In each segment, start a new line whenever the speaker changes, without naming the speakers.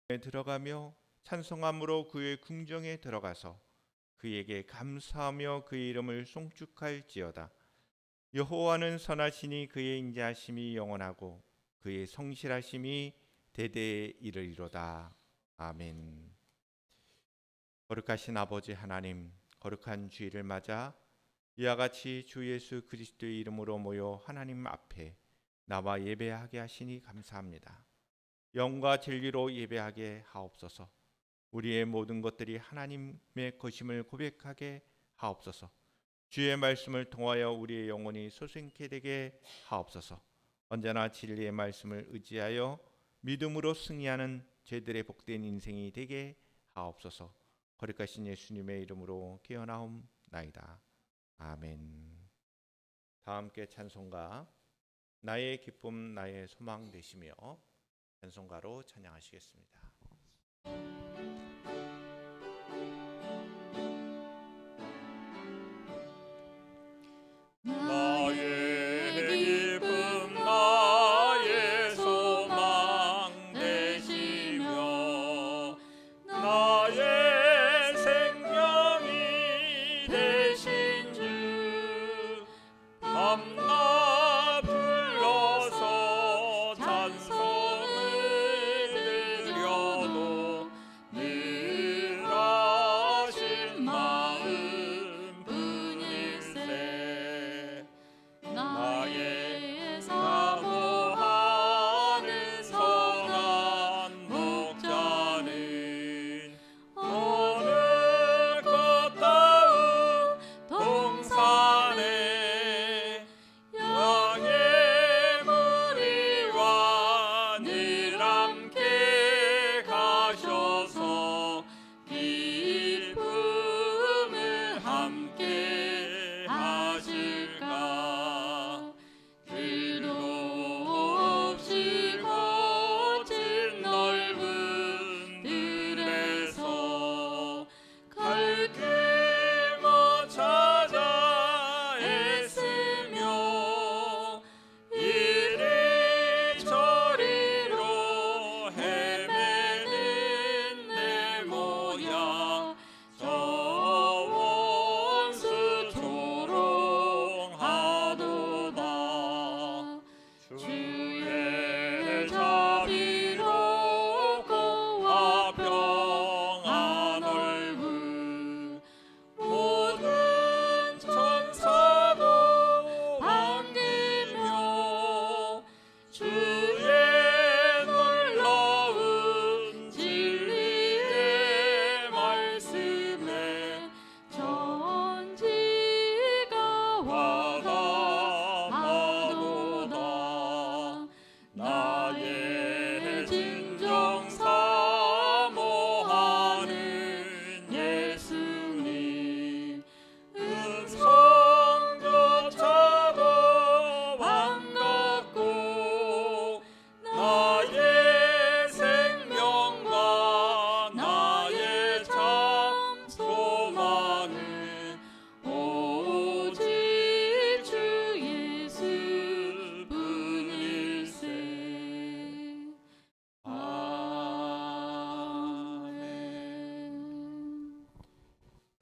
들어가며 찬송함으로 그의 궁정에 들어가서 그에게 감사하며 그의 이름을 송축할지어다. 여호와는 선하시니 그의 인자하심이 영원하고 그의 성실하심이 대대에 이르리로다. 아멘. 거룩하신 아버지 하나님, 거룩한 주일을 맞아 이와 같이 주 예수 그리스도의 이름으로 모여 하나님 앞에 나와 예배하게 하시니 감사합니다. 영과 진리로 예배하게 하옵소서. 우리의 모든 것들이 하나님의 것임을 고백하게 하옵소서. 주의 말씀을 통하여 우리의 영혼이 소생케 되게 하옵소서. 언제나 진리의 말씀을 의지하여 믿음으로 승리하는 저희들의 복된 인생이 되게 하옵소서. 거룩하신 예수님의 이름으로 기원하옵나이다. 아멘. 다 함께 찬송가 나의 기쁨 나의 소망 되시며 찬송가로 찬양하시겠습니다.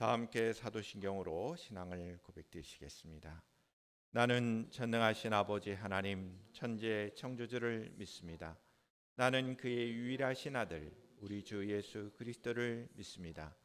다 함께 사도신경으로 신앙을 고백드리시겠습니다. 나는 전능하신 아버지 하나님 천지의 창조주를 믿습니다. 나는 그의 유일하신 아들 우리 주 예수 그리스도를 믿습니다.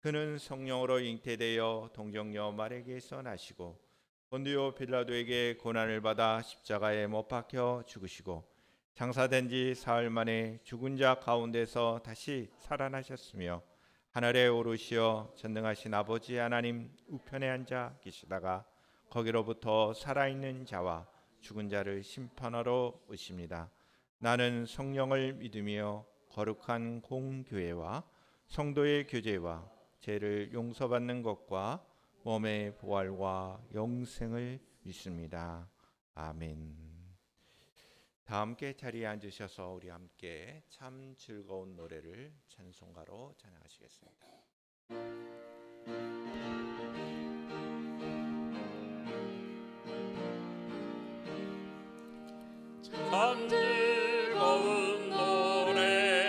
그는 성령으로 잉태되어 동정녀 마리아에게서 나시고 본디오 빌라도에게 고난을 받아 십자가에 못 박혀 죽으시고 장사된 지 사흘 만에 죽은 자 가운데서 다시 살아나셨으며 하늘에 오르시어 전능하신 아버지 하나님 우편에 앉아 계시다가 거기로부터 살아있는 자와 죽은 자를 심판하러 오십니다. 나는 성령을 믿으며 거룩한 공교회와 성도의 교제와 죄를 용서받는 것과 몸의 부활과 영생을 믿습니다. 아멘. 다 함께 자리에 앉으셔서 우리 함께 참 즐거운 노래를 찬송가로 찬양하시겠습니다.
참 즐거운 노래를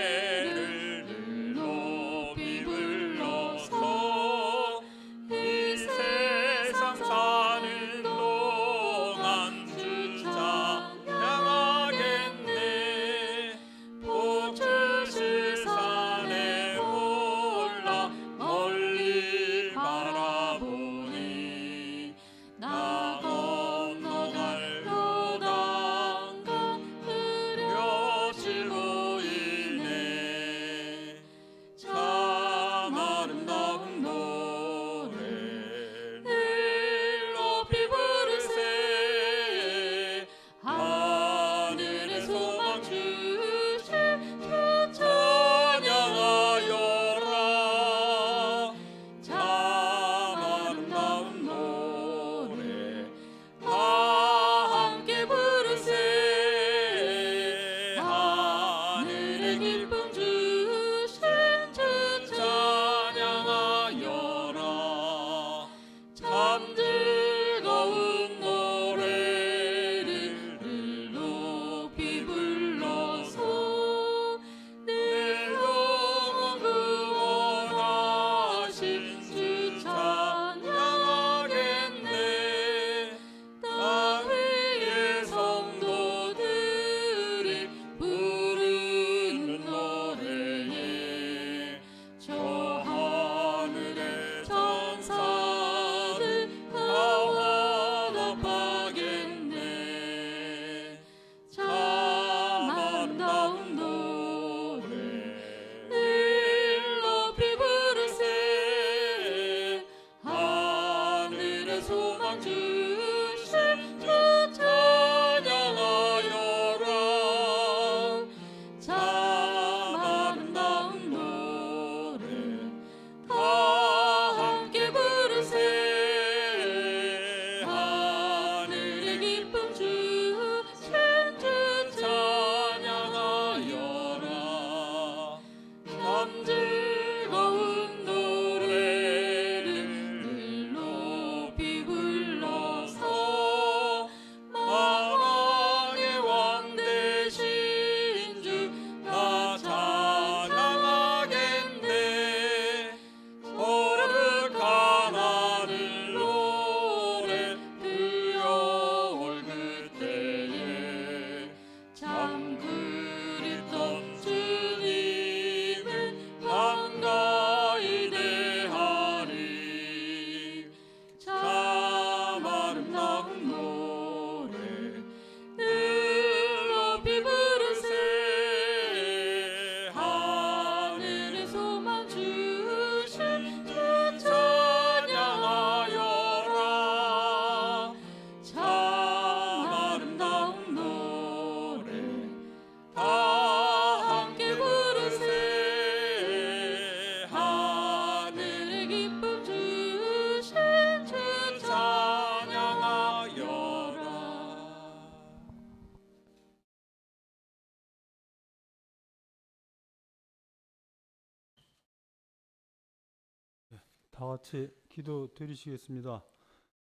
다 같이 기도 드리시겠습니다.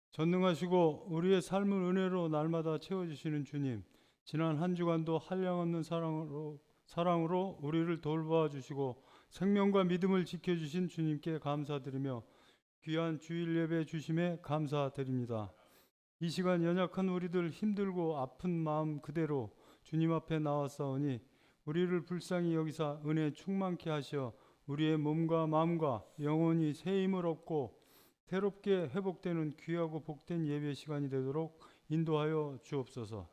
전능하시고 우리의 삶을 은혜로 날마다 채워주시는 주님, 지난 한 주간도 한량없는 사랑으로 우리를 돌보아 주시고 생명과 믿음을 지켜주신 주님께 감사드리며 귀한 주일 예배 주심에 감사드립니다. 이 시간 연약한 우리들 힘들고 아픈 마음 그대로 주님 앞에 나왔사오니 우리를 불쌍히 여기사 은혜 충만케 하시어 우리의 몸과 마음과 영혼이 새 힘을 얻고 새롭게 회복되는 귀하고 복된 예배 시간이 되도록 인도하여 주옵소서.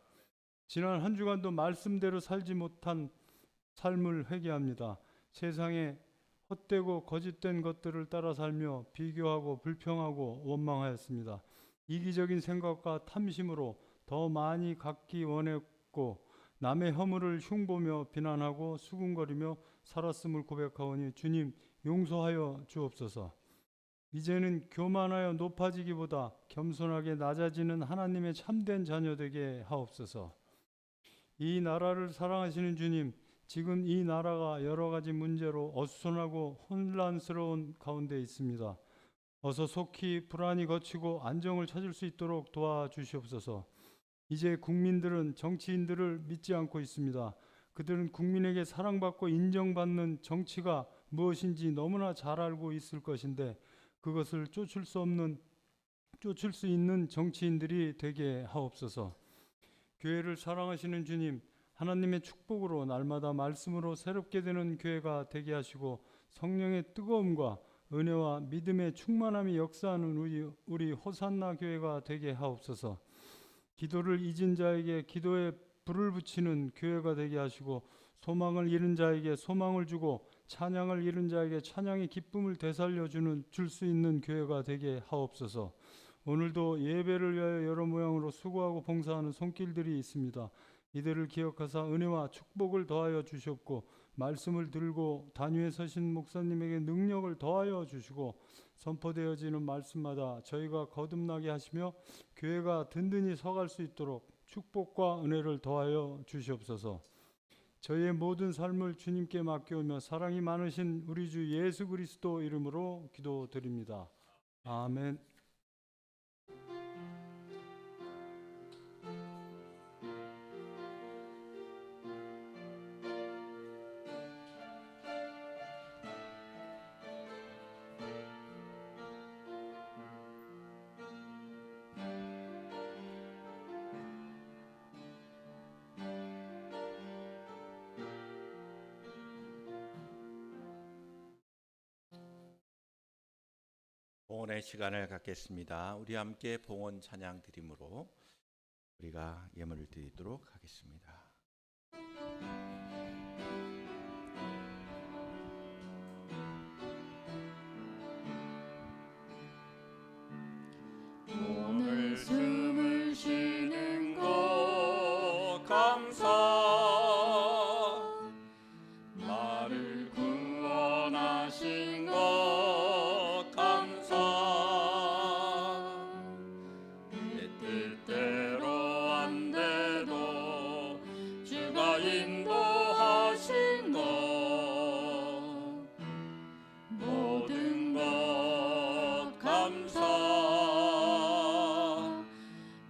지난 한 주간도 말씀대로 살지 못한 삶을 회개합니다. 세상에 헛되고 거짓된 것들을 따라 살며 비교하고 불평하고 원망하였습니다. 이기적인 생각과 탐심으로 더 많이 갖기 원했고 남의 허물을 흉보며 비난하고 수군거리며 살았음을 고백하오니 주님 용서하여 주옵소서. 이제는 교만하여 높아지기보다 겸손하게 낮아지는 하나님의 참된 자녀 되게 하옵소서. 이 나라를 사랑하시는 주님, 지금 이 나라가 여러 가지 문제로 어수선하고 혼란스러운 가운데 있습니다. 어서 속히 불안이 거치고 안정을 찾을 수 있도록 도와주시옵소서. 이제 국민들은 정치인들을 믿지 않고 있습니다. 그들은 국민에게 사랑받고 인정받는 정치가 무엇인지 너무나 잘 알고 있을 것인데 그것을 쫓을 수 있는 정치인들이 되게 하옵소서. 교회를 사랑하시는 주님, 하나님의 축복으로 날마다 말씀으로 새롭게 되는 교회가 되게 하시고 성령의 뜨거움과 은혜와 믿음의 충만함이 역사하는 우리 호산나 교회가 되게 하옵소서. 기도를 잊은 자에게 기도에 불을 붙이는 교회가 되게 하시고 소망을 잃은 자에게 소망을 주고 찬양을 잃은 자에게 찬양의 기쁨을 되살려주는 줄 수 있는 교회가 되게 하옵소서. 오늘도 예배를 위하여 여러 모양으로 수고하고 봉사하는 손길들이 있습니다. 이들을 기억하사 은혜와 축복을 더하여 주시옵고 말씀을 들고 단위에 서신 목사님에게 능력을 더하여 주시고 선포되어지는 말씀마다 저희가 거듭나게 하시며 교회가 든든히 서갈 수 있도록 축복과 은혜를 더하여 주시옵소서. 저희의 모든 삶을 주님께 맡겨오며 사랑이 많으신 우리 주 예수 그리스도 이름으로 기도드립니다. 아멘.
봉헌의 시간을 갖겠습니다. 우리 함께 봉헌 찬양 드림으로 우리가 예물을 드리도록 하겠습니다.
오늘 숨을 쉬는 것 감사, 나를 구원하신 것 감사, 내 뜻대로 안 돼도 주가 인도하신 것 모든 것 감사,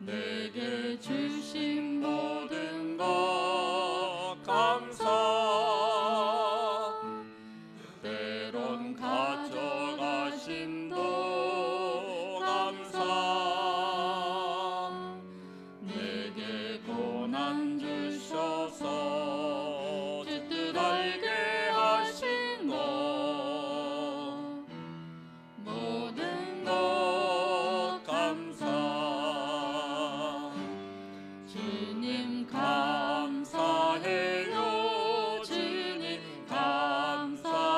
내게 주신 모든 것 감사, 때론 가져가심도 감사, 내게 고난 주셔서 주 뜻 알게 하신 것 모든 것 감사, 주님 감사해요, 주님 감사해요,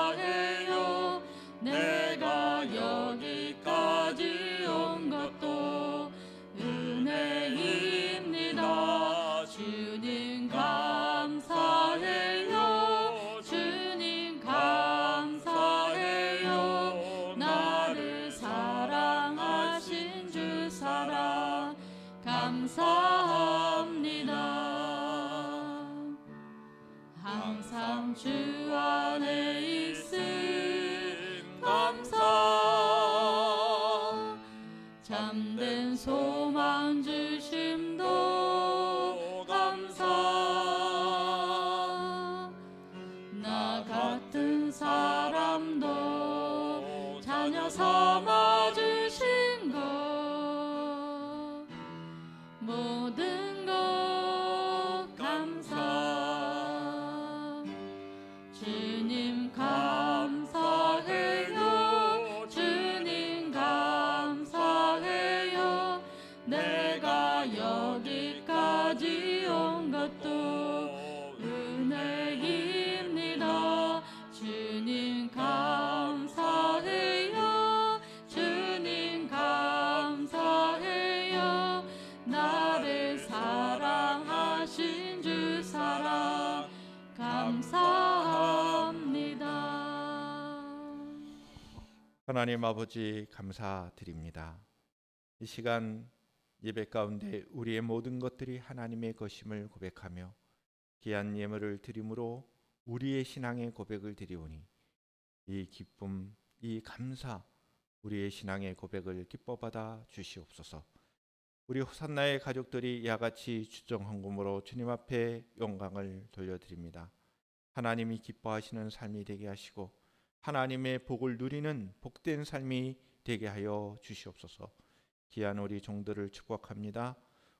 지금도 자녀 삼아 주신 것 모든 것 감사 주님 감사해요 주님 감사해요 내가 여기까지 온 것도 은혜입니다 주님 감사해요 주님 감사해요 나를 사랑하신 주 사랑 감사합니다.
하나님 아버지 감사드립니다. 이 시간 예배 가운데 우리의 모든 것들이 하나님의 것임을 고백하며 귀한 예물을 드림으로 우리의 신앙의 고백을 드리오니 이 기쁨, 이 감사, 우리의 신앙의 고백을 기뻐 받아 주시옵소서. 우리 호산나의 가족들이 야같이 주정헌금으로 주님 앞에 영광을 돌려드립니다. 하나님이 기뻐하시는 삶이 되게 하시고 하나님의 복을 누리는 복된 삶이 되게 하여 주시옵소서. 귀한 우리 종들을 축복합니다.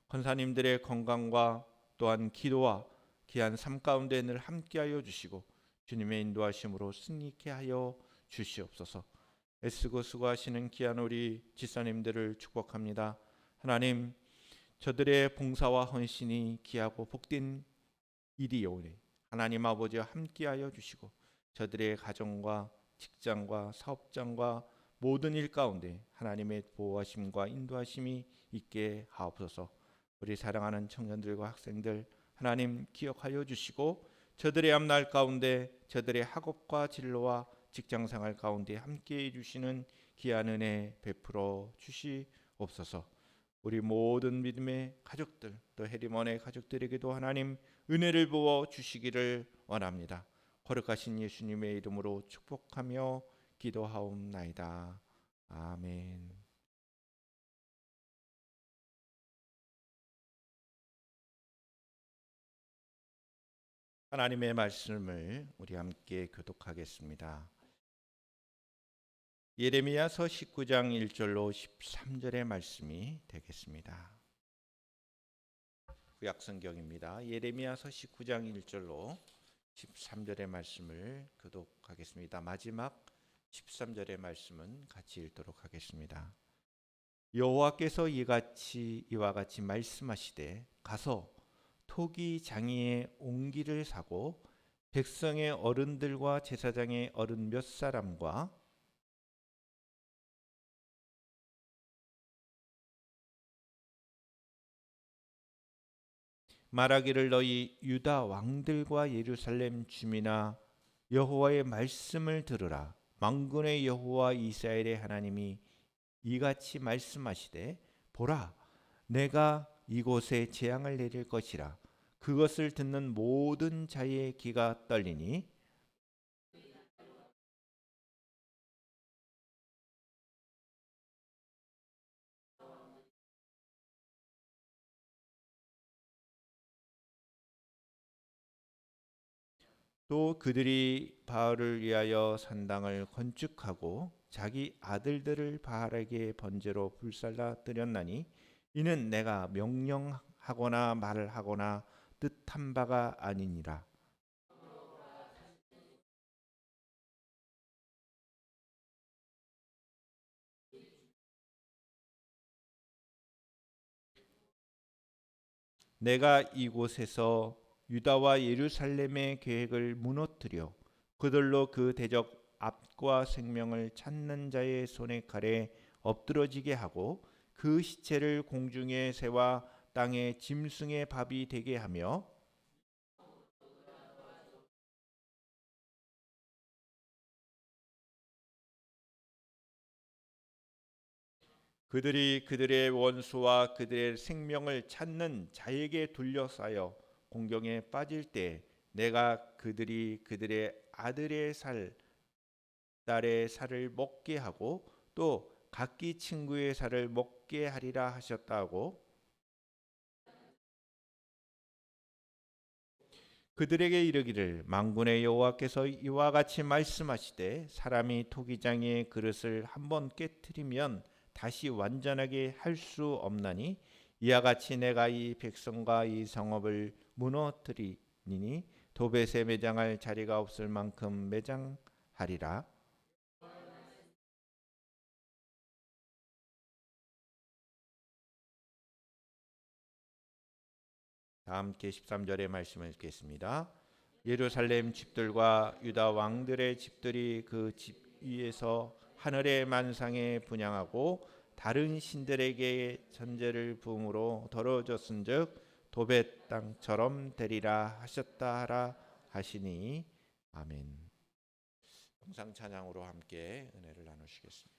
권사님들의 건강과 또한 기도와 귀한 삶 가운데 늘 함께하여 주시고 주님의 인도하심으로 승리케 하여 주시옵소서. 애쓰고 수고하시는 귀한 우리 지사님들을 축복합니다. 하나님, 저들의 봉사와 헌신이 귀하고 복된 일이오니 하나님 아버지와 함께하여 주시고 저들의 가정과 직장과 사업장과 모든 일 가운데 하나님의 보호하심과 인도하심이 있게 하옵소서. 우리 사랑하는 청년들과 학생들 하나님 기억하여 주시고 저들의 앞날 가운데 저들의 학업과 진로와 직장생활 가운데 함께해 주시는 귀한 은혜 베풀어 주시옵소서. 우리 모든 믿음의 가족들 또 해리먼의 가족들에게도 하나님 은혜를 부어 주시기를 원합니다. 거룩하신 예수님의 이름으로 축복하며 기도하옵나이다. 아멘. 하나님의 말씀을 우리 함께 교독하겠습니다. 예레미야서 19장 1절로 13절의 말씀이 되겠습니다. 구약성경입니다. 예레미야서 19장 1절로 13절의 말씀을 교독하겠습니다. 마지막 13절의 말씀은 같이 읽도록 하겠습니다. 여호와께서 이와 같이 말씀하시되 가서 토기 장이의 옹기를 사고 백성의 어른들과 제사장의 어른 몇 사람과 말하기를 너희 유다 왕들과 예루살렘 주민아 여호와의 말씀을 들으라. 만군의 여호와 이스라엘의 하나님이 이같이 말씀하시되 보라 내가 이곳에 재앙을 내릴 것이라. 그것을 듣는 모든 자의 귀가 떨리니 또 그들이 바알을 위하여 산당을 건축하고 자기 아들들을 바알에게 번제로 불살라 드렸나니 이는 내가 명령하거나 말을 하거나 뜻한 바가 아니니라. 내가 이곳에서 유다와 예루살렘의 계획을 무너뜨려 그들로 그 대적 앞과 생명을 찾는 자의 손의 칼에 엎드러지게 하고 그 시체를 공중의 새와 땅의 짐승의 밥이 되게 하며 그들이 그들의 원수와 그들의 생명을 찾는 자에게 둘러싸여 공경에 빠질 때 내가 그들이 그들의 아들의 살, 딸의 살을 먹게 하고 또 각기 친구의 살을 먹게 하리라 하셨다고. 그들에게 이르기를 만군의 여호와께서 이와 같이 말씀하시되 사람이 토기장의 그릇을 한번 깨뜨리면 다시 완전하게 할 수 없나니 이와 같이 내가 이 백성과 이 성읍을 무너뜨리니 도벳에 매장할 자리가 없을 만큼 매장하리라. 다 함께 13절의 말씀을 읽겠습니다. 예루살렘 집들과 유다 왕들의 집들이 그 집 위에서 하늘의 만상에 분향하고 다른 신들에게 전제를 부음으로 더러워졌은즉 도벳 땅처럼 되리라 하셨다 하라 하시니 아멘. 동상 찬양으로 함께 은혜를 나누시겠습니다.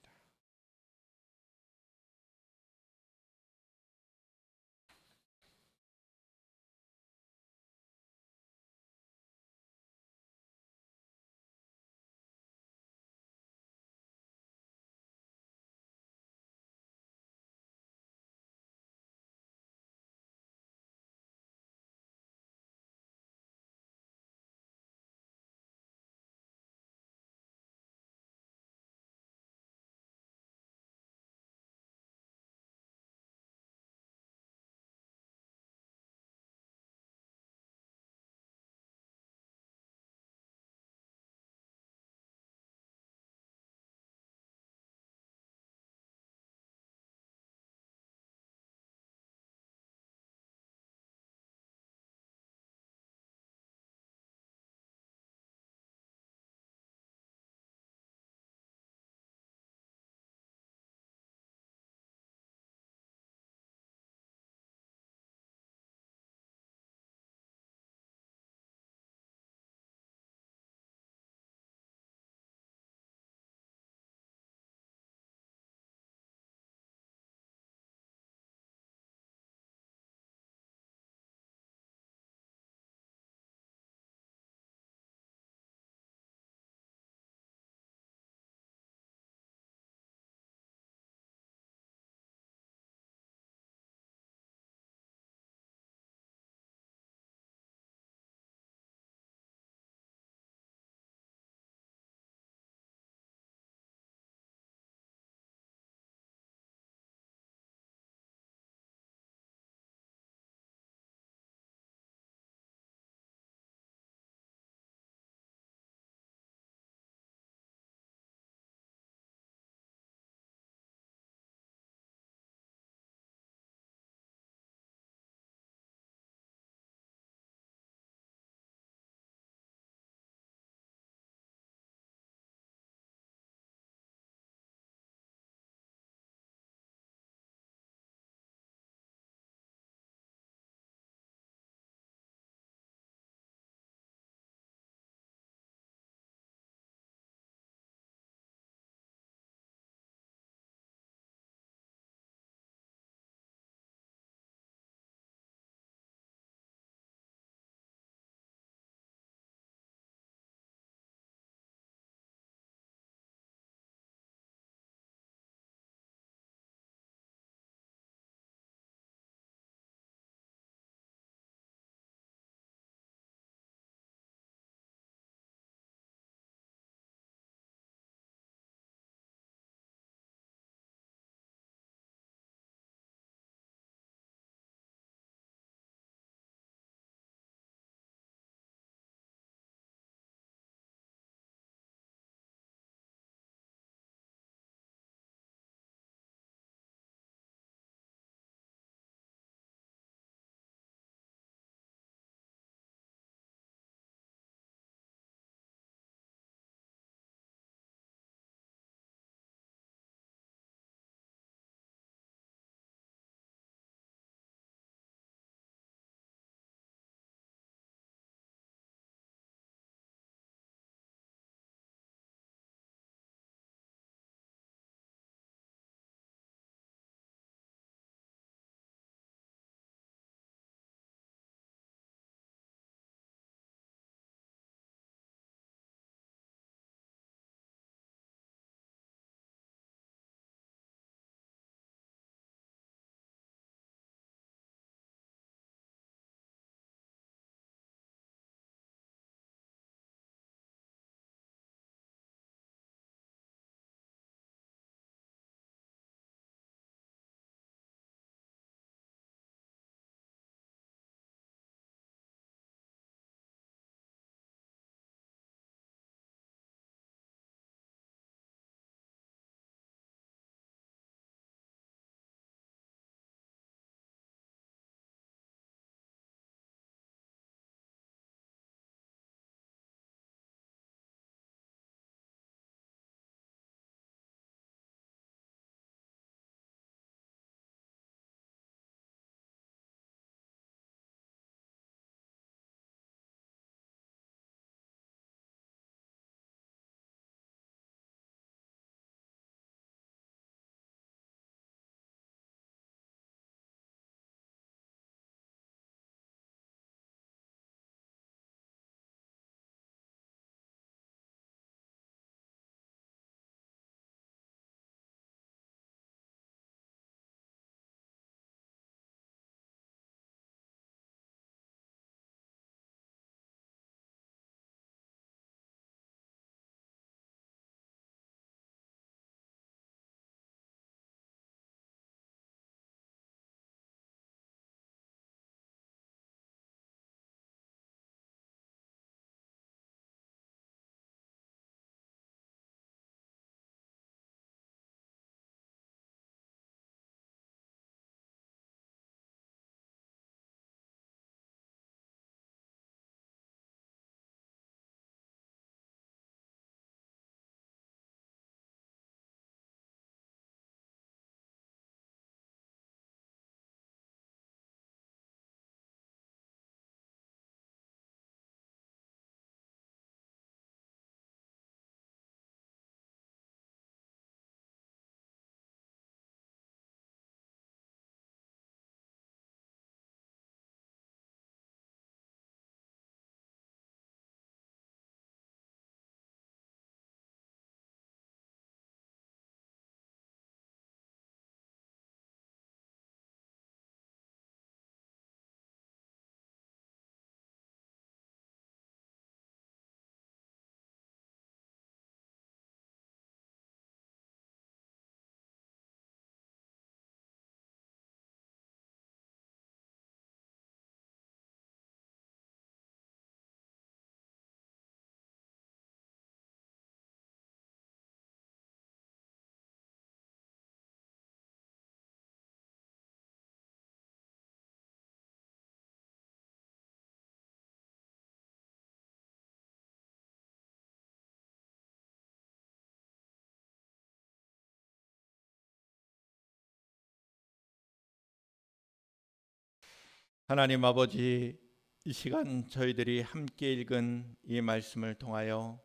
하나님 아버지, 이 시간 저희들이 함께 읽은 이 말씀을 통하여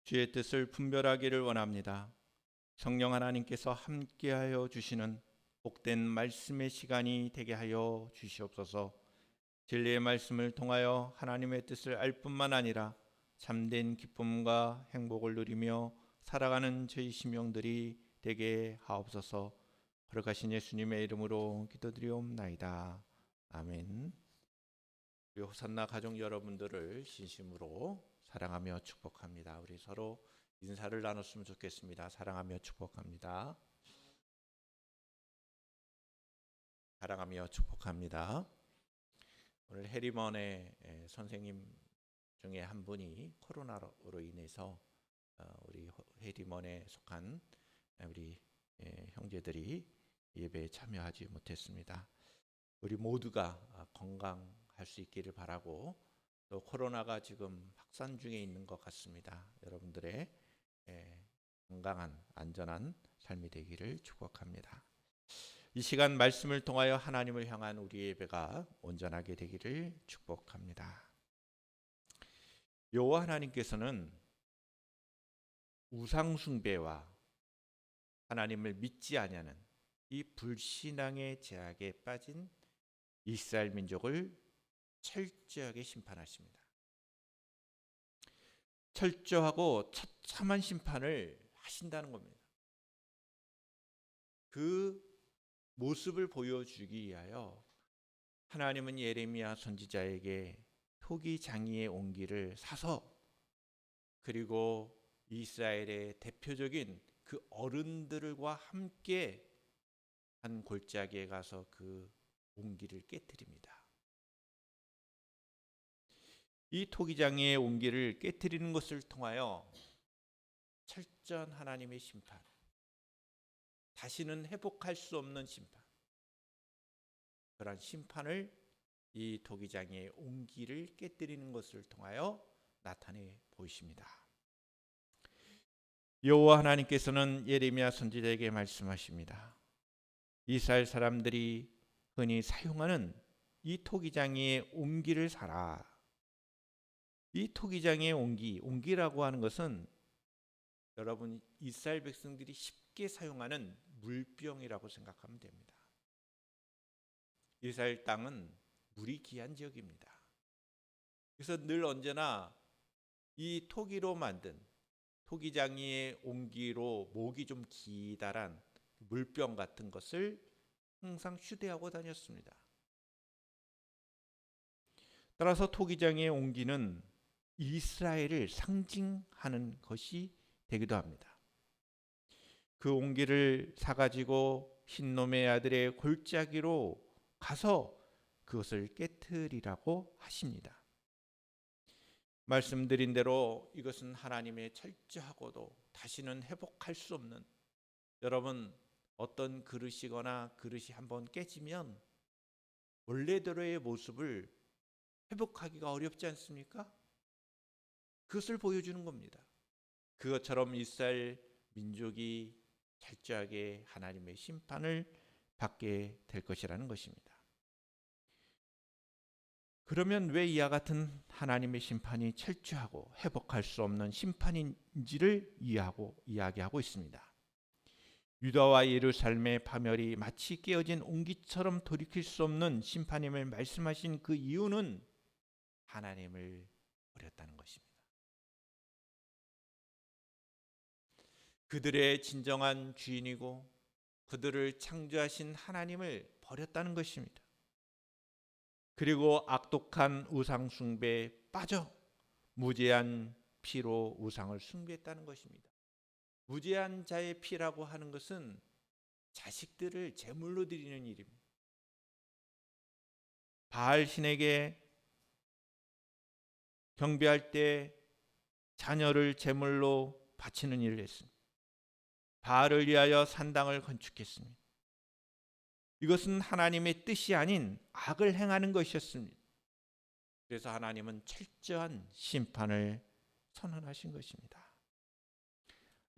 주의 뜻을 분별하기를 원합니다. 성령 하나님께서 함께하여 주시는 복된 말씀의 시간이 되게 하여 주시옵소서. 진리의 말씀을 통하여 하나님의 뜻을 알 뿐만 아니라 참된 기쁨과 행복을 누리며 살아가는 저희 심령들이 되게 하옵소서. 거룩하신 예수님의 이름으로 기도드리옵나이다. 아멘. 우리 호산나 가족 여러분들을 진심으로 사랑하며 축복합니다. 우리 서로 인사를 나눴으면 좋겠습니다. 사랑하며 축복합니다. 사랑하며 축복합니다. 오늘 해리먼의 선생님 중에 한 분이 코로나로 인해서 우리 해리먼에 속한 우리 형제들이 예배에 참여하지 못했습니다. 우리 모두가 건강할 수 있기를 바라고, 또 코로나가 지금 확산 중에 있는 것 같습니다. 여러분들의 건강한 안전한 삶이 되기를 축복합니다. 이 시간 말씀을 통하여 하나님을 향한 우리 예배가 온전하게 되기를 축복합니다. 여호와 하나님께서는 우상 숭배와 하나님을 믿지 아니하는 이 불신앙의 제약에 빠진 이스라엘 민족을 철저하게 심판하십니다. 철저하고 처참한 심판을 하신다는 겁니다. 그 모습을 보여주기 위하여 하나님은 예레미야 선지자에게 토기장이의 옹기를 사서, 그리고 이스라엘의 대표적인 그 어른들과 함께 한 골짜기에 가서 그 옹기를 깨뜨립니다. 이 토기장이의 옹기를 깨뜨리는 것을 통하여 철저한 하나님의 심판, 다시는 회복할 수 없는 심판, 그러한 심판을 이 토기장이의 옹기를 깨뜨리는 것을 통하여 나타내 보이십니다. 여호와 하나님께서는 예레미야 선지자에게 말씀하십니다. 이스라엘 사람들이 흔히 사용하는 이 토기장이의 옹기를 사라. 이 토기장이의 옹기라고 하는 것은 여러분 이스라엘 백성들이 쉽게 사용하는 물병이라고 생각하면 됩니다. 이스라엘 땅은 물이 귀한 지역입니다. 그래서 늘 언제나 이 토기로 만든 토기장이의 옹기로 목이 좀 기다란 물병 같은 것을 항상 휴대하고 다녔습니다. 따라서 토기장이의 옹기는 이스라엘을 상징하는 것이 되기도 합니다. 그 옹기를 사가지고 흰놈의 아들의 골짜기로 가서 그것을 깨트리라고 하십니다. 말씀드린 대로 이것은 하나님의 철저하고도 다시는 회복할 수 없는, 여러분 어떤 그릇이거나 그릇이 한번 깨지면 원래대로의 모습을 회복하기가 어렵지 않습니까? 그것을 보여주는 겁니다. 그것처럼 이스라엘 민족이 철저하게 하나님의 심판을 받게 될 것이라는 것입니다. 그러면 왜 이와 같은 하나님의 심판이 철저하고 회복할 수 없는 심판인지를 이야기하고 있습니다. 유다와 예루살렘의 파멸이 마치 깨어진 옹기처럼 돌이킬 수 없는 심판임을 말씀하신 그 이유는 하나님을 버렸다는 것입니다. 그들의 진정한 주인이고 그들을 창조하신 하나님을 버렸다는 것입니다. 그리고 악독한 우상 숭배에 빠져 무죄한 피로 우상을 숭배했다는 것입니다. 무죄한 자의 피라고 하는 것은 자식들을 제물로 드리는 일입니다. 바알 신에게 경배할 때 자녀를 제물로 바치는 일을 했습니다. 바알을 위하여 산당을 건축했습니다. 이것은 하나님의 뜻이 아닌 악을 행하는 것이었습니다. 그래서 하나님은 철저한 심판을 선언하신 것입니다.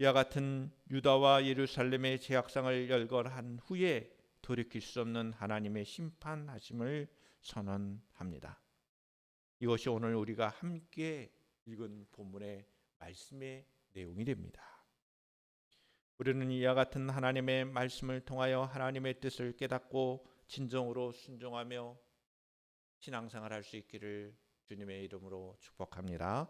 이와 같은 유다와 예루살렘의 죄악상을 열거한 후에 돌이킬 수 없는 하나님의 심판하심을 선언합니다. 이것이 오늘 우리가 함께 읽은 본문의 말씀의 내용이 됩니다. 우리는 이와 같은 하나님의 말씀을 통하여 하나님의 뜻을 깨닫고 진정으로 순종하며 신앙생활 할 수 있기를 주님의 이름으로 축복합니다.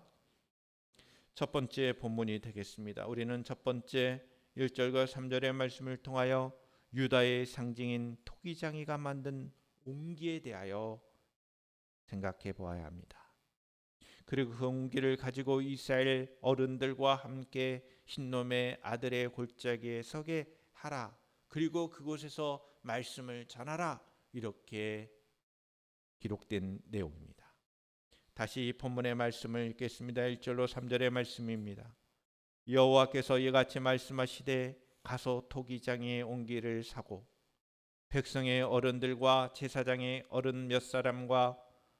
첫 번째 본문이 되겠습니다. 우리는 첫 번째 1절과 3절의 말씀을 통하여 유다의 상징인 토기장이가 만든 옹기에 대하여 생각해 보아야 합니다. 그리고 그 옹기를 가지고 이스라엘 어른들과 함께 흰놈의 아들의 골짜기에 서게 하라. 그리고 그곳에서 말씀을 전하라. 이렇게 기록된 내용입니다. 다시 이 본문의 말씀을 읽겠습니다. 1절로 3절의 말씀입니다. 여호와께서 이같이 말씀하시되 가서 토기장이의 옹기를 사고 백성의 어른들과 제사장의 어른 몇 사람과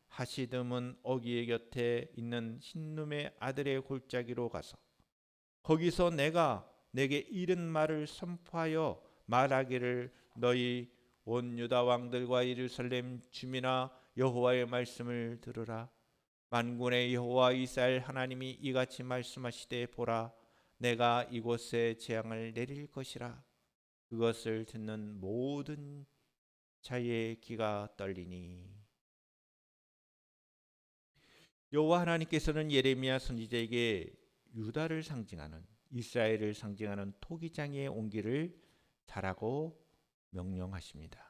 하시듬은 어기의 곁에 있는 흰놈의 아들의 골짜기로 가서 거기서 내가 내게 이른 말을 선포하여 말하기를 너희 온 유다 왕들과 예루살렘 주민아 여호와의 말씀을 들으라. 만군의 여호와 이스라엘 하나님이 이같이 말씀하시되 보라 내가 이곳에 재앙을 내릴 것이라. 그것을 듣는 모든 자의 귀가 떨리니. 여호와 하나님께서는 예레미야 선지자에게 유다를 상징하는 이스라엘을 상징하는 토기장이의 옹기를 자라고 명령하십니다.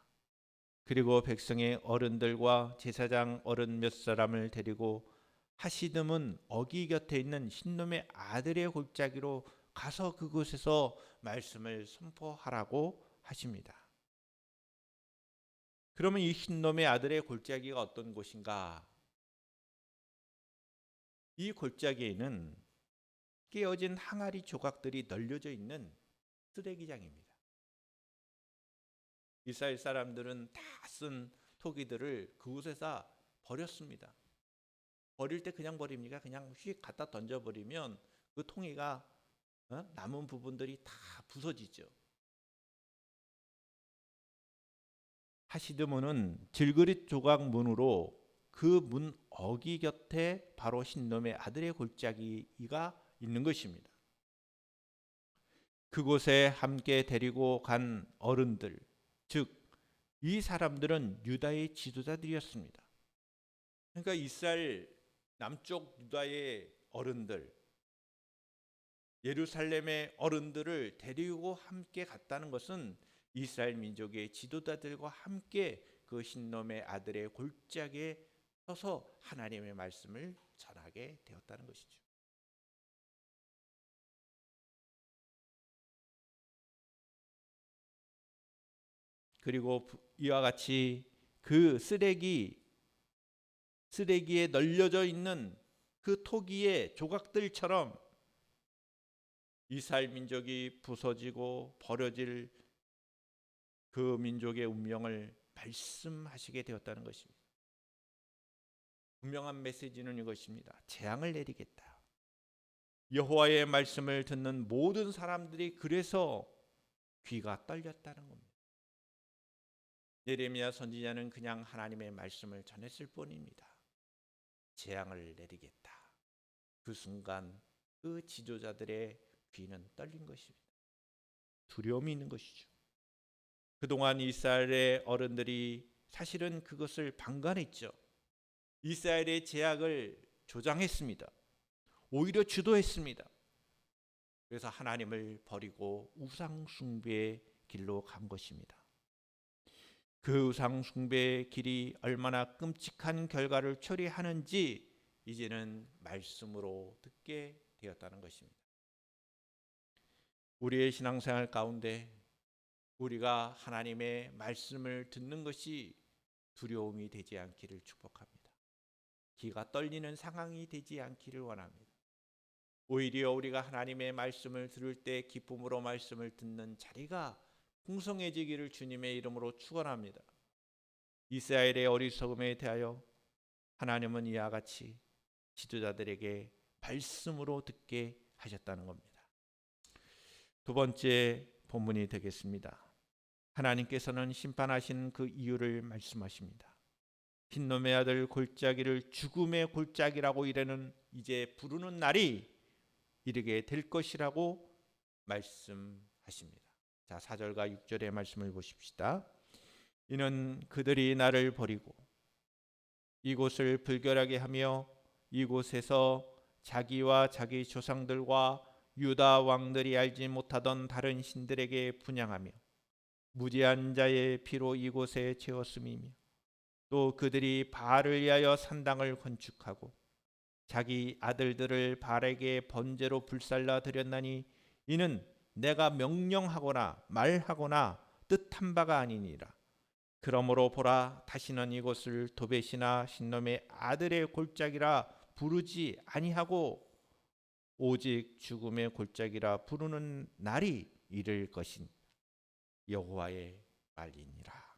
그리고 백성의 어른들과 제사장 어른 몇 사람을 데리고 하시듬은 어기 곁에 있는 흰놈의 아들의 골짜기로 가서 그곳에서 말씀을 선포하라고 하십니다. 그러면 이 흰놈의 아들의 골짜기가 어떤 곳인가? 이 골짜기에는 깨어진 항아리 조각들이 널려져 있는 쓰레기장입니다. 이스라엘 사람들은 다 쓴 토기들을 그곳에서 버렸습니다. 버릴 때 그냥 버립니까? 그냥 휙 갖다 던져버리면 그 통이가 남은 부분들이 다 부서지죠. 하시드문은 질그릇 조각 문으로 그 문 어기 곁에 바로 흰놈의 아들의 골짜기가 있는 것입니다. 그곳에 함께 데리고 간 어른들, 즉 이 사람들은 유다의 지도자들이었습니다. 그러니까 이스라엘 남쪽 유다의 어른들, 예루살렘의 어른들을 데리고 함께 갔다는 것은 이스라엘 민족의 지도자들과 함께 그 흰놈의 아들의 골짜기에 서서 하나님의 말씀을 전하게 되었다는 것이죠. 그리고 이와 같이 그 쓰레기에 널려져 있는 그 토기의 조각들처럼 이스라엘 민족이 부서지고 버려질 그 민족의 운명을 말씀하시게 되었다는 것입니다. 분명한 메시지는 이것입니다. 재앙을 내리겠다. 여호와의 말씀을 듣는 모든 사람들이 그래서 귀가 떨렸다는 겁니다. 예레미야 선지자는 그냥 하나님의 말씀을 전했을 뿐입니다. 재앙을 내리겠다. 그 순간 그 지도자들의 귀는 떨린 것입니다. 두려움이 있는 것이죠. 그동안 이스라엘의 어른들이 사실은 그것을 방관했죠. 이스라엘의 제약을 조장했습니다. 오히려 주도했습니다. 그래서 하나님을 버리고 우상 숭배의 길로 간 것입니다. 그 우상 숭배의 길이 얼마나 끔찍한 결과를 초래하는지 이제는 말씀으로 듣게 되었다는 것입니다. 우리의 신앙생활 가운데 우리가 하나님의 말씀을 듣는 것이 두려움이 되지 않기를 축복합니다. 귀가 떨리는 상황이 되지 않기를 원합니다. 오히려 우리가 하나님의 말씀을 들을 때 기쁨으로 말씀을 듣는 자리가 풍성해지기를 주님의 이름으로 축원합니다. 이스라엘의 어리석음에 대하여 하나님은 이와 같이 지도자들에게 말씀으로 듣게 하셨다는 겁니다. 두 번째 본문이 되겠습니다. 하나님께서는 심판하신 그 이유를 말씀하십니다. 흰놈의 아들 골짜기를 죽음의 골짜기라고 이제 부르는 날이 이르게 될 것이라고 말씀하십니다. 자, 4절과 6절의 말씀을 보십시다. 이는 그들이 나를 버리고 이곳을 불결하게 하며 이곳에서 자기와 자기 조상들과 유다 왕들이 알지 못하던 다른 신들에게 분향하며 무지한 자의 피로 이곳에 채웠음이며 또 그들이 바알을 위하여 산당을 건축하고 자기 아들들을 바알에게 번제로 불살라 드렸나니 이는 내가 명령하거나 말하거나 뜻한 바가 아니니라. 그러므로 보라, 다시는 이곳을 도벳이나 신놈의 아들의 골짜기라 부르지 아니하고 오직 죽음의 골짜기라 부르는 날이 이를 것인 여호와의 말이니라.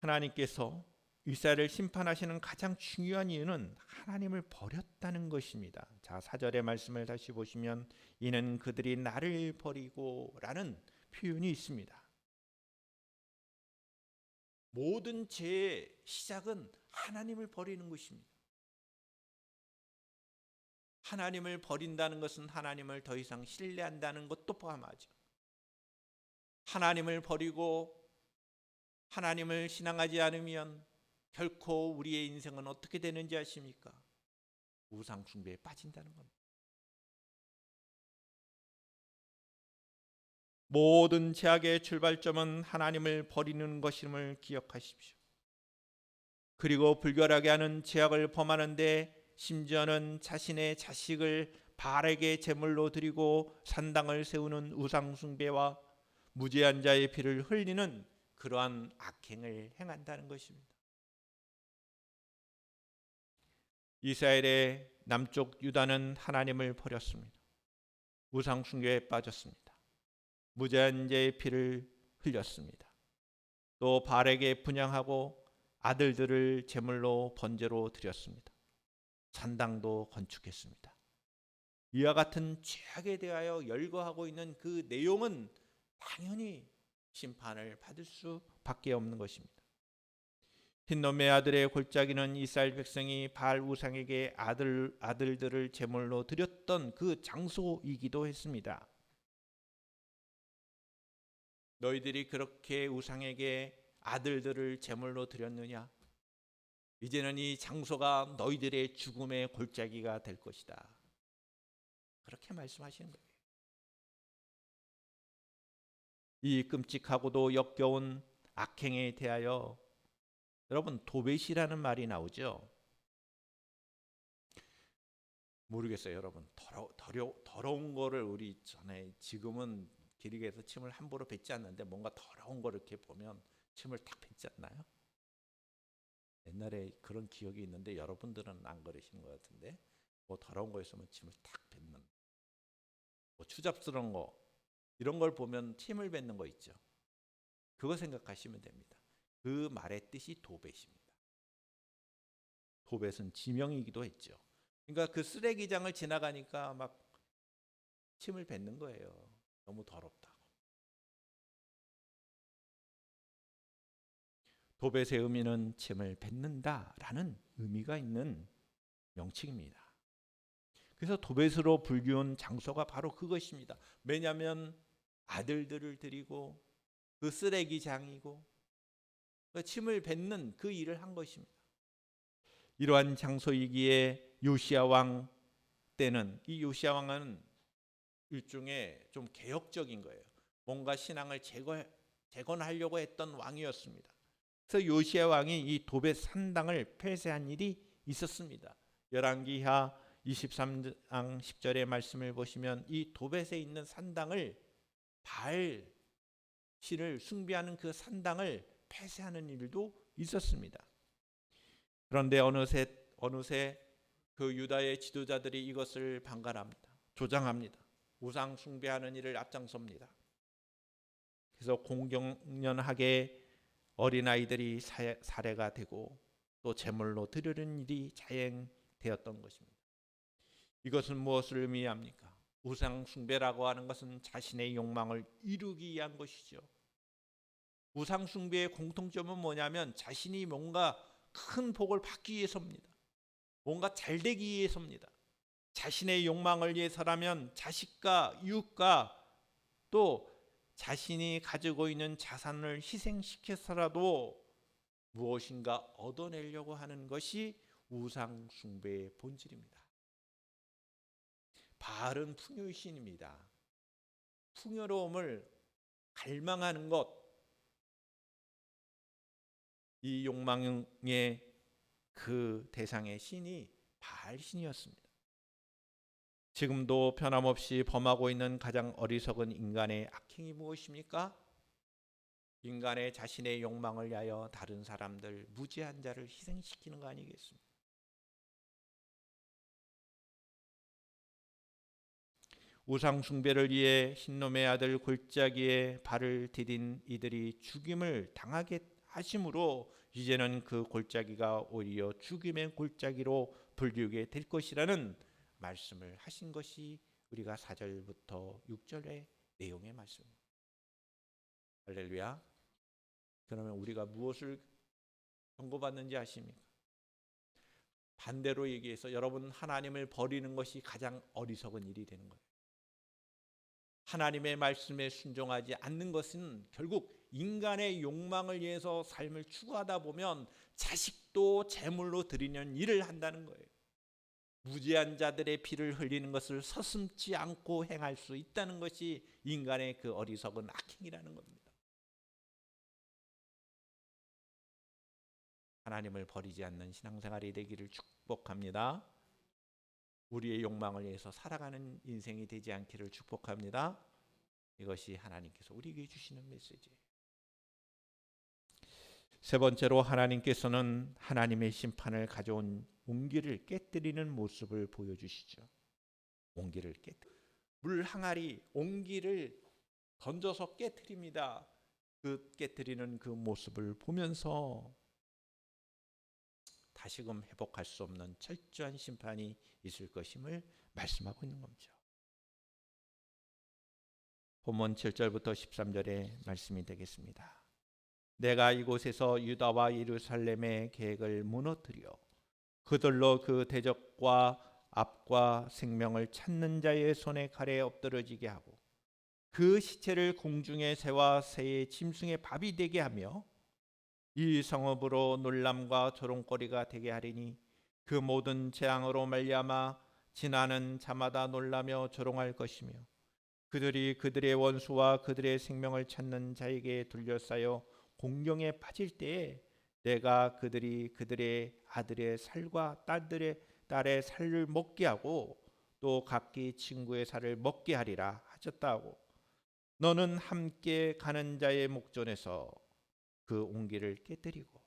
하나님께서 이스라엘을 심판하시는 가장 중요한 이유는 하나님을 버렸다는 것입니다. 자, 4절의 말씀을 다시 보시면 이는 그들이 나를 버리고 라는 표현이 있습니다. 모든 죄의 시작은 하나님을 버리는 것입니다. 하나님을 버린다는 것은 하나님을 더 이상 신뢰한다는 것도 포함하죠. 하나님을 버리고 하나님을 신앙하지 않으면 결코 우리의 인생은 어떻게 되는지 아십니까? 우상 숭배에 빠진다는 겁니다. 모든 죄악의 출발점은 하나님을 버리는 것임을 기억하십시오. 그리고 불결하게 하는 죄악을 범하는데 심지어는 자신의 자식을 바알에게 제물로 드리고 산당을 세우는 우상 숭배와 무죄한 자의 피를 흘리는 그러한 악행을 행한다는 것입니다. 이스라엘의 남쪽 유다는 하나님을 버렸습니다. 우상 숭배에 빠졌습니다. 무죄한 자의 피를 흘렸습니다. 또 바알에게 분향하고 아들들을 제물로 번제로 드렸습니다. 산당도 건축했습니다. 이와 같은 죄악에 대하여 열거하고 있는 그 내용은 당연히 심판을 받을 수밖에 없는 것입니다. 흰놈의 아들의 골짜기는 이스라엘 백성이 바알 우상에게 아들들을 제물로 드렸던 그 장소이기도 했습니다. 너희들이 그렇게 우상에게 아들들을 제물로 드렸느냐? 이제는 이 장소가 너희들의 죽음의 골짜기가 될 것이다. 그렇게 말씀하시는 거예요. 이 끔찍하고도 역겨운 악행에 대하여 여러분 도벳이라는 말이 나오죠. 모르겠어요, 여러분. 더러운 거를 우리 전에 지금은 길이에서 침을 함부로 뱉지 않는데 뭔가 더러운 거 이렇게 보면 침을 탁 뱉지 않나요? 옛날에 그런 기억이 있는데 여러분들은 안 그러시는 것 같은데 뭐 더러운 거 있으면 침을 탁 뱉는 뭐 추잡스러운 거 이런 걸 보면 침을 뱉는 거 있죠. 그거 생각하시면 됩니다. 그 말의 뜻이 도벳입니다. 도벳은 지명이기도 했죠. 그러니까 그 쓰레기장을 지나가니까 막 침을 뱉는 거예요. 너무 더럽다고. 도벳의 의미는 침을 뱉는다라는 의미가 있는 명칭입니다. 그래서 도벳으로 불기운 장소가 바로 그것입니다. 왜냐하면 아들들을 드리고 그 쓰레기장이고 침을 뱉는 그 일을 한 것입니다. 이러한 장소이기에 요시야 왕 때는 이 요시야 왕은 일종의 좀 개혁적인 거예요. 뭔가 신앙을 재건하려고 했던 왕이었습니다. 그래서 요시야 왕이 이 도벳 산당을 폐쇄한 일이 있었습니다. 열왕기하 23장 10절의 말씀을 보시면 이 도벳에 있는 산당을 바알 신을 숭배하는 그 산당을 폐쇄하는 일도 있었습니다. 그런데 어느새 그 유다의 지도자들이 이것을 방관합니다. 조장합니다. 우상 숭배하는 일을 앞장섭니다. 그래서 공경연하게 어린아이들이 살해가 되고 또 제물로 드리는 일이 자행되었던 것입니다. 이것은 무엇을 의미합니까? 우상 숭배라고 하는 것은 자신의 욕망을 이루기 위한 것이죠. 우상 숭배의 공통점은 뭐냐면 자신이 뭔가 큰 복을 받기 위해서입니다. 뭔가 잘 되기 위해서입니다. 자신의 욕망을 위해서라면 자식과 이웃과 또 자신이 가지고 있는 자산을 희생시켜서라도 무엇인가 얻어내려고 하는 것이 우상 숭배의 본질입니다. 바알은 풍요의 신입니다. 풍요로움을 갈망하는 것, 이 욕망의 그 대상의 신이 바알 신이었습니다. 지금도 변함없이 범하고 있는 가장 어리석은 인간의 악행이 무엇입니까? 인간의 자신의 욕망을 위하여 다른 사람들, 무지한 자를 희생시키는 거 아니겠습니까? 우상 숭배를 위해 흰놈의 아들 골짜기에 발을 디딘 이들이 죽임을 당하게 하심으로 이제는 그 골짜기가 오히려 죽임의 골짜기로 불리우게 될 것이라는 말씀을 하신 것이 우리가 4절부터 6절의 내용의 말씀입니다. 할렐루야. 그러면 우리가 무엇을 경고받는지 아십니까? 반대로 얘기해서 여러분, 하나님을 버리는 것이 가장 어리석은 일이 되는 거예요. 하나님의 말씀에 순종하지 않는 것은 결국 인간의 욕망을 위해서 삶을 추구하다 보면 자식도 제물로 드리는 일을 한다는 거예요. 무지한 자들의 피를 흘리는 것을 서슴지 않고 행할 수 있다는 것이 인간의 그 어리석은 악행이라는 겁니다. 하나님을 버리지 않는 신앙생활이 되기를 축복합니다. 우리의 욕망을 위해서 살아가는 인생이 되지 않기를 축복합니다. 이것이 하나님께서 우리에게 주시는 메시지예요. 세 번째로, 하나님께서는 하나님의 심판을 가져온 옹기를 깨뜨리는 모습을 보여주시죠. 옹기를 물 항아리, 옹기를 던져서 깨뜨립니다. 그 깨뜨리는 그 모습을 보면서 다시금 회복할 수 없는 철저한 심판이 있을 것임을 말씀하고 있는 겁니다. 본문 7절부터 13절의 말씀이 되겠습니다. 내가 이곳에서 유다와 예루살렘의 계획을 무너뜨려 그들로 그 대적과 압과 생명을 찾는 자의 손에 칼에 엎드러지게 하고 그 시체를 공중의 새와 새의 짐승의 밥이 되게 하며 이 성읍으로 놀람과 조롱거리가 되게 하리니 그 모든 재앙으로 말미암아 지나는 자마다 놀라며 조롱할 것이며 그들이 그들의 원수와 그들의 생명을 찾는 자에게 둘러싸여 공경에 빠질 때에 내가 그들이 그들의 아들의 살과 딸의 살을 먹게 하고 또 각기 친구의 살을 먹게 하리라 하셨다 하고 너는 함께 가는 자의 목전에서 그 옹기를 깨뜨리고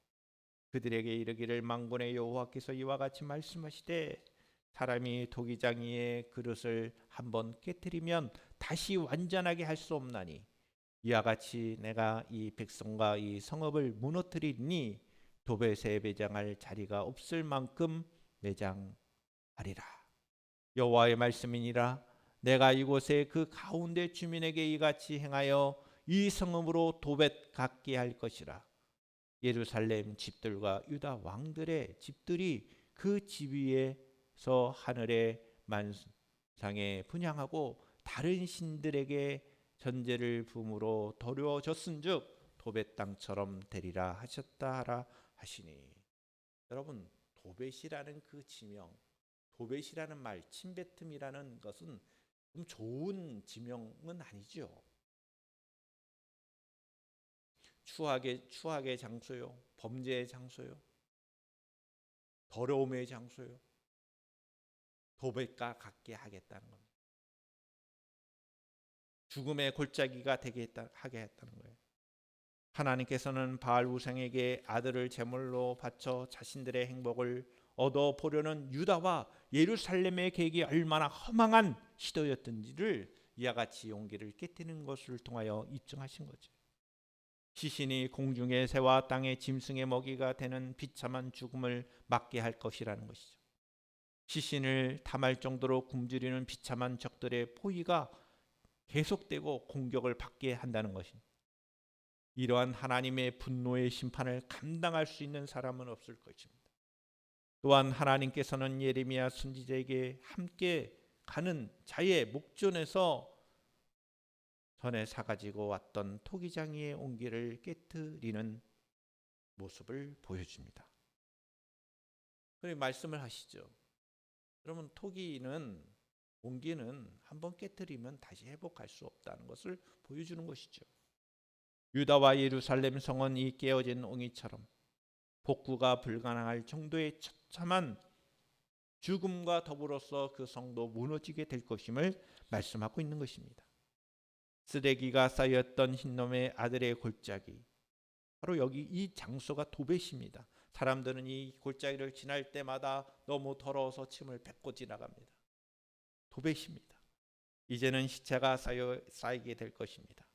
그들에게 이르기를 만군의 여호와께서 이와 같이 말씀하시되 사람이 도기장이의 그릇을 한번 깨뜨리면 다시 완전하게 할 수 없나니 이와 같이 내가 이 백성과 이 성읍을 무너뜨리니 도벳에 매장할 자리가 없을 만큼 매장하리라. 여호와의 말씀이니라. 내가 이곳에 그 가운데 주민에게 이같이 행하여 이 성읍으로 도벳 갖게 할 것이라. 예루살렘 집들과 유다 왕들의 집들이 그 집 위에서 하늘의 만상에 분향하고 다른 신들에게 전제를 부음으로 도려졌은즉 도벳 땅처럼 되리라 하셨다 하라 하시니. 여러분, 도벳이라는 그 지명, 도벳이라는 말, 침뱉음이라는 것은 좀 좋은 지명은 아니죠. 추악의 장소요, 범죄의 장소요, 더러움의 장소요, 도벳과 같게 하겠다는 겁니다. 죽음의 골짜기가 하게 했다는 거예요. 하나님께서는 바알 우상에게 아들을 제물로 바쳐 자신들의 행복을 얻어 보려는 유다와 예루살렘의 계획이 얼마나 허망한 시도였던지를 이와 같이 용기를 깨뜨리는 것을 통하여 입증하신 거죠. 시신이 공중의 새와 땅의 짐승의 먹이가 되는 비참한 죽음을 맞게 할 것이라는 것이죠. 시신을 탐할 정도로 굶주리는 비참한 적들의 포위가 계속되고 공격을 받게 한다는 것입니다. 이러한 하나님의 분노의 심판을 감당할 수 있는 사람은 없을 것입니다. 또한 하나님께서는 예레미야 선지자에게 함께 가는 자의 목전에서 전에 사가지고 왔던 토기장이의 옹기를 깨뜨리는 모습을 보여줍니다. 그리고 말씀을 하시죠. 그러면 옹기는 한번 깨뜨리면 다시 회복할 수 없다는 것을 보여주는 것이죠. 유다와 예루살렘 성은 이 깨어진 옹이처럼 복구가 불가능할 정도의 처참한 죽음과 더불어서 그 성도 무너지게 될 것임을 말씀하고 있는 것입니다. 쓰레기가 쌓였던 흰놈의 아들의 골짜기, 바로 여기 이 장소가 도벳입니다. 사람들은 이 골짜기를 지날 때마다 너무 더러워서 침을 뱉고 지나갑니다. 도벳입니다. 이제는 시체가 쌓이게 될 것입니다.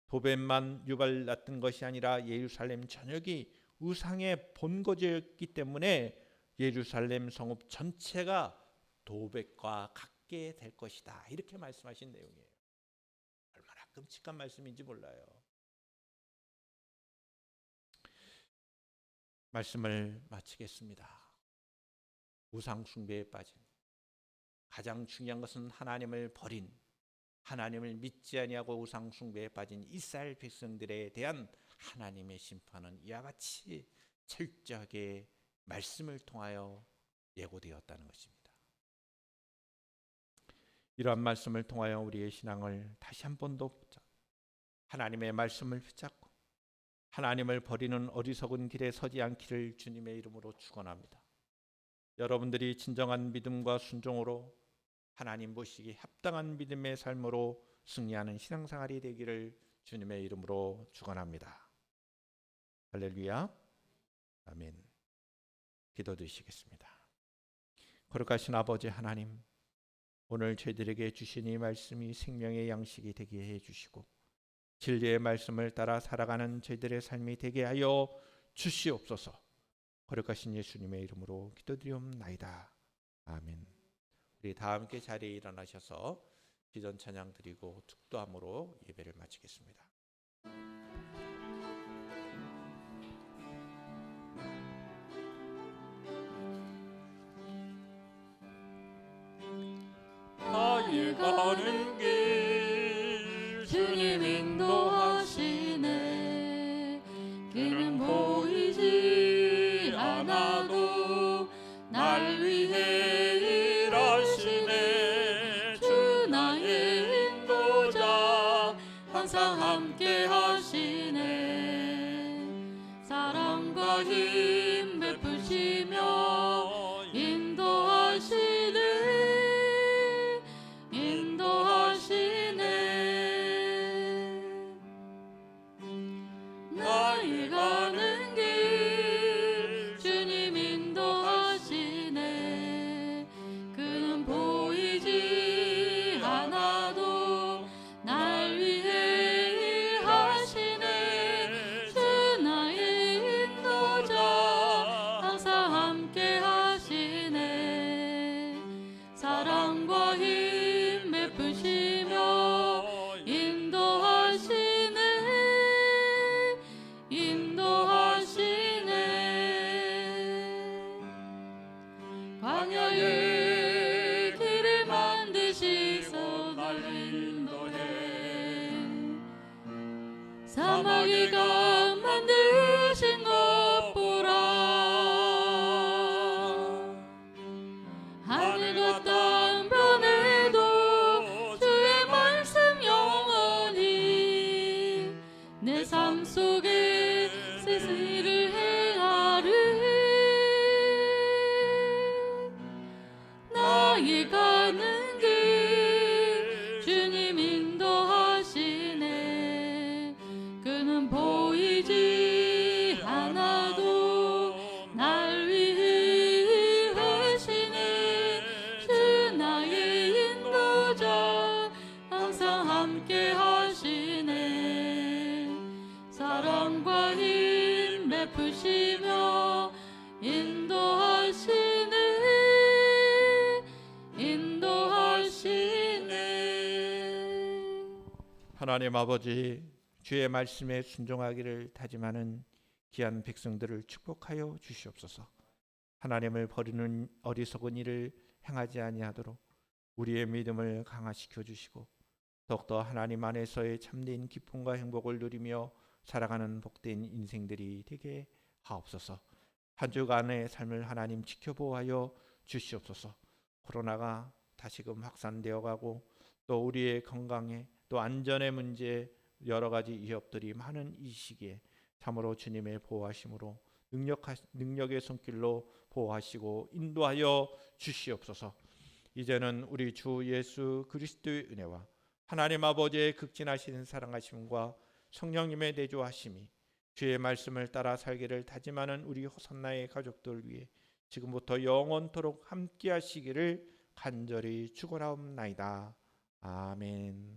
도벳만 유발났던 것이 아니라 예루살렘 전역이 우상의 본거지였기 때문에 예루살렘 성읍 전체가 도벳과 같게 될 것이다. 이렇게 말씀하신 내용이에요. 얼마나 끔찍한 말씀인지 몰라요. 말씀을 마치겠습니다. 우상 숭배에 빠진, 가장 중요한 것은 하나님을 버린, 하나님을 믿지 아니하고 우상 숭배에 빠진 이스라엘 백성들에 대한 하나님의 심판은 이와 같이 철저하게 말씀을 통하여 예고되었다는 것입니다. 이러한 말씀을 통하여 우리의 신앙을 다시 한 번 더 하나님의 말씀을 붙잡고 하나님을 버리는 어리석은 길에 서지 않기를 주님의 이름으로 축원합니다. 여러분들이 진정한 믿음과 순종으로 하나님 보시기에 합당한 믿음의 삶으로 승리하는 신앙생활이 되기를 주님의 이름으로 축원합니다. 할렐루야. 아멘. 기도드리시겠습니다. 거룩하신 아버지 하나님, 오늘 저희들에게 주신 이 말씀이 생명의 양식이 되게 해주시고 진리의 말씀을 따라 살아가는 저희들의 삶이 되게 하여 주시옵소서. 거룩하신 예수님의 이름으로 기도드리옵나이다. 아멘. 우리 다 함께 자리에 일어나셔서 기전 찬양 드리고 축도함으로 예배를 마치겠습니다.
나의 가는 길 주님 인도하시네. 길은 보이지 않아도 날 위해 일하시네. 주 나의 인도자 항상 함께 하시네. 사랑과 힘 베푸시며 인도하시네. 나의 가는 길 주님 인도하시네. 그는 보이지 않아도 날 위해 일하시네. 주 나의 인도자 항상 함께 하시네. 사랑과 힘 베푸시며 인도하시네. 광야의 길을 만드시고 날 인도해. 사막의 강 만드신 것 보라. 하늘과 땅 변해도 주의 말씀 영원히 내 삶 속에 세상 일을 행하리. 나의 가는 길 주님 인도하시네. 그는 보이지 않아도 날 위해 일하시네. 주 나의 인도자 항상 함께 하시네. 사랑과 힘 베푸시며 인도하시네.
하나님 아버지, 주의 말씀에 순종하기를 다짐하는 귀한 백성들을 축복하여 주시옵소서. 하나님을 버리는 어리석은 일을 행하지 아니하도록 우리의 믿음을 강화시켜 주시고 더욱더 하나님 안에서의 참된 기쁨과 행복을 누리며 살아가는 복된 인생들이 되게 하옵소서. 한 주간의 삶을 하나님 지켜보아여 주시옵소서. 코로나가 다시금 확산되어 가고 또 우리의 건강에 또 안전의 문제 여러 가지 위협들이 많은 이 시기에 참으로 주님의 보호하심으로 능력의 손길로 보호하시고 인도하여 주시옵소서. 이제는 우리 주 예수 그리스도의 은혜와 하나님 아버지의 극진하신 사랑하심과 성령님의 내조하심이 주의 말씀을 따라 살기를 다짐하는 우리 호산나의 가족들 위해 지금부터 영원토록 함께 하시기를 간절히 축원하옵나이다. 아멘.